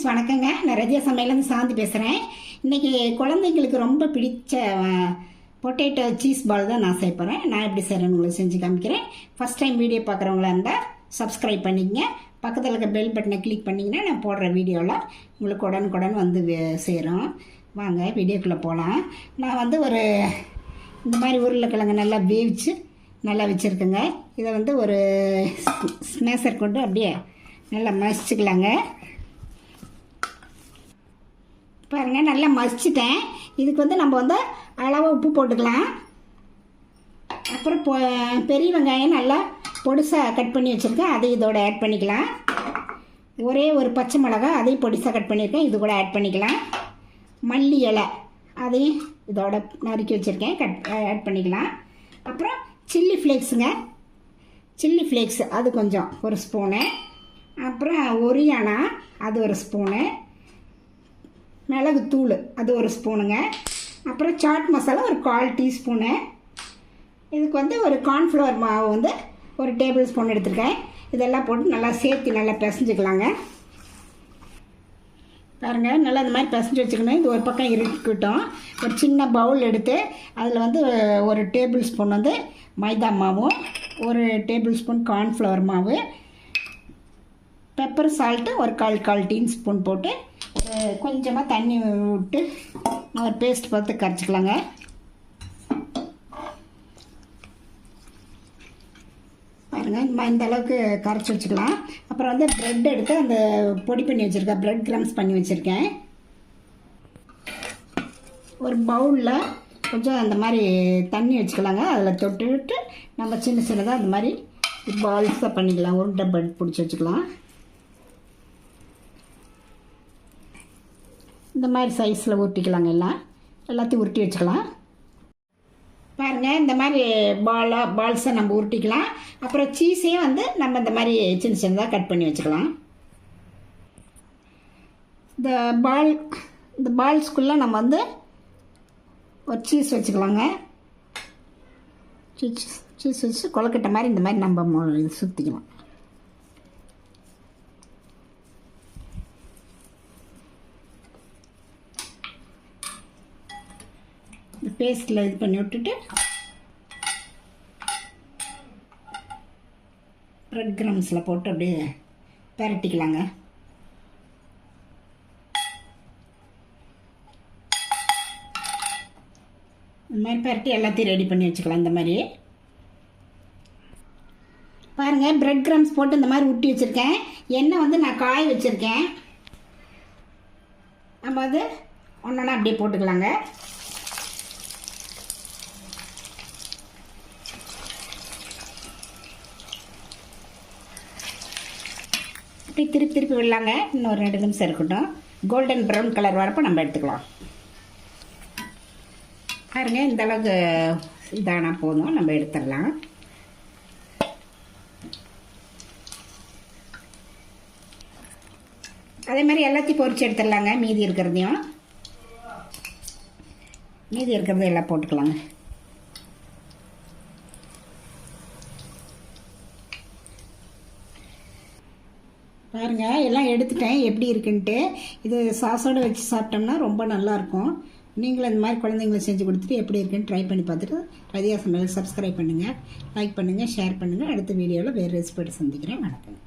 Friends வணக்கங்க. நான் ரஜியா சமையலேருந்து சாந்தி பேசுகிறேன். இன்றைக்கி குழந்தைங்களுக்கு ரொம்ப பிடிச்ச பொட்டேட்டோ சீஸ் பால் தான் நான் செய்ய போகிறேன். நான் எப்படி செய்கிறேன்னு உங்களுக்கு செஞ்சு காமிக்கிறேன். ஃபஸ்ட் டைம் வீடியோ பார்க்குறவங்களா இருந்தால் சப்ஸ்கிரைப் பண்ணிக்கங்க. பக்கத்தில் இருக்க பெல் பட்டனை கிளிக் பண்ணிங்கன்னா நான் போடுற வீடியோவில் உங்களுக்கு உடனுக்குடன் வந்து சேரும். வாங்க வீடியோக்குள்ளே போகலாம். நான் வந்து இந்த மாதிரி உருளைக்கிழங்கு நல்லா வேவிச்சு நல்லா வச்சுருக்கேங்க. இதை வந்து ஒரு ஸ்மேஷர் கொண்டு அப்படியே நல்லா மசிச்சுக்கலாங்க. பாருங்கள், நல்லா மசிச்சிட்டேன். இதுக்கு வந்து நம்ம வந்து அளவாக உப்பு போட்டுக்கலாம். அப்புறம் பெரிய வெங்காயம் நல்லா பொடிசாக கட் பண்ணி வச்சுருக்கேன், அதை இதோட ஆட் பண்ணிக்கலாம். ஒரே ஒரு பச்சை மிளகாய் அதையும் பொடிசாக கட் பண்ணியிருக்கேன், இது கூட ஆட் பண்ணிக்கலாம். மல்லி இலை அதையும் இதோட நறுக்கி வச்சுருக்கேன், ஆட் பண்ணிக்கலாம். அப்புறம் சில்லி ஃப்ளேக்ஸுங்க, சில்லி ஃப்ளேக்ஸ் அது கொஞ்சம் ஒரு ஸ்பூனு. அப்புறம் ஒரியானா அது ஒரு ஸ்பூனு. மிளகுத்தூள் அது ஒரு ஸ்பூனுங்க. அப்புறம் சாட் மசாலா ஒரு 1/4 டீஸ்பூனு. இதுக்கு வந்து ஒரு கார்ன்ஃப்ளவர் மாவு வந்து ஒரு டேபிள் ஸ்பூன் எடுத்துருக்கேன். இதெல்லாம் போட்டு நல்லா சேர்த்து நல்லா பிசைஞ்சிக்கலாங்க. பாருங்கள், நல்லா இந்த மாதிரி பிசைஞ்சு வச்சுக்கணும். இது ஒரு பக்கம் இருக்கட்டும். ஒரு சின்ன பவுல் எடுத்து அதில் வந்து ஒரு டேபிள் ஸ்பூன் வந்து மைதா மாவும், ஒரு டேபிள் ஸ்பூன் கார்ன்ஃப்ளவர் மாவு, பெப்பர் சால்ட்டு ஒரு 1/4 டீஸ்பூன் போட்டு கொஞ்சமாக தண்ணி விட்டு ஒரு பேஸ்ட் பார்த்து கரைச்சிக்கலாங்க. பாருங்கள், இந்த அளவுக்கு கரைச்சி வச்சுக்கலாம். அப்புறம் வந்து ப்ரெட் எடுத்து அந்த பொடி பண்ணி வச்சுருக்கேன், ப்ரெட் க்ரம்ஸ் பண்ணி வச்சுருக்கேன். ஒரு பவுலில் கொஞ்சம் அந்த மாதிரி தண்ணி வச்சுக்கலாங்க. அதில் தொட்டுவிட்டு நம்ம சின்ன சின்னதாக அந்த மாதிரி பால்ஸாக பண்ணிக்கலாம். உருண்டை ப்ரெட் பிடிச்சி வச்சுக்கலாம். இந்த மாதிரி சைஸில் உருட்டிக்கலாங்க. எல்லாத்தையும் உருட்டி வச்சுக்கலாம். பாருங்கள், இந்த மாதிரி பால்ஸை நம்ம உருட்டிக்கலாம். அப்புறம் சீஸையும் வந்து நம்ம இந்த மாதிரி சின்ன சின்னதாக கட் பண்ணி வச்சுக்கலாம். இந்த பால்ஸ்குள்ளே நம்ம வந்து ஒரு சீஸ் வச்சுக்கலாங்க. சீஸ் வச்சு கொழுக்கட்டை மாதிரி இந்த மாதிரி நம்ம சுற்றிக்கலாம். இந்த பேஸ்ட்டில் இது பண்ணி விட்டுட்டு ப்ரெட் க்ரம்ஸில் போட்டு அப்படியே பரட்டிக்கலாங்க. இந்த மாதிரி பரட்டி எல்லாத்தையும் ரெடி பண்ணி வச்சுக்கலாம். இந்த மாதிரி பாருங்கள், ப்ரெட் க்ரம்ஸ் போட்டு இந்த மாதிரி ஊட்டி வச்சுருக்கேன். எண்ணெய் வந்து நான் காய வச்சுருக்கேன். நம்ம வந்து ஒன்றா அப்படியே போட்டுக்கலாங்க. இப்படி திருப்பி விடலாங்க. இன்னும் ஒரு 2 நிமிஷம் இருக்கட்டும். கோல்டன் ப்ரௌன் கலர் வரப்போ நம்ம எடுத்துக்கலாம். பாருங்க, இந்த அளவுக்கு இதானா போதும், நம்ம எடுத்துடலாம். அதே மாதிரி எல்லாத்தையும் பொரிச்சு எடுத்துடலாங்க. மீதி இருக்கிறதையும் எல்லாம் போட்டுக்கலாங்க. பாருங்கள், எல்லாம் எடுத்துட்டேன் எப்படி இருக்குன்ட்டு. இது சாஸோடு வச்சு சாப்பிட்டோம்னா ரொம்ப நல்லாயிருக்கும். நீங்களும் இந்த மாதிரி குழந்தைங்களை செஞ்சு கொடுத்துட்டு எப்படி இருக்குன்னு ட்ரை பண்ணி பார்த்துட்டு ரதியா சமையல் சப்ஸ்கிரைப் பண்ணுங்கள், லைக் பண்ணுங்கள், ஷேர் பண்ணுங்கள். அடுத்த வீடியோவில் வேறு ரெசிபியோடு சந்திக்கிறேன். வணக்கம்.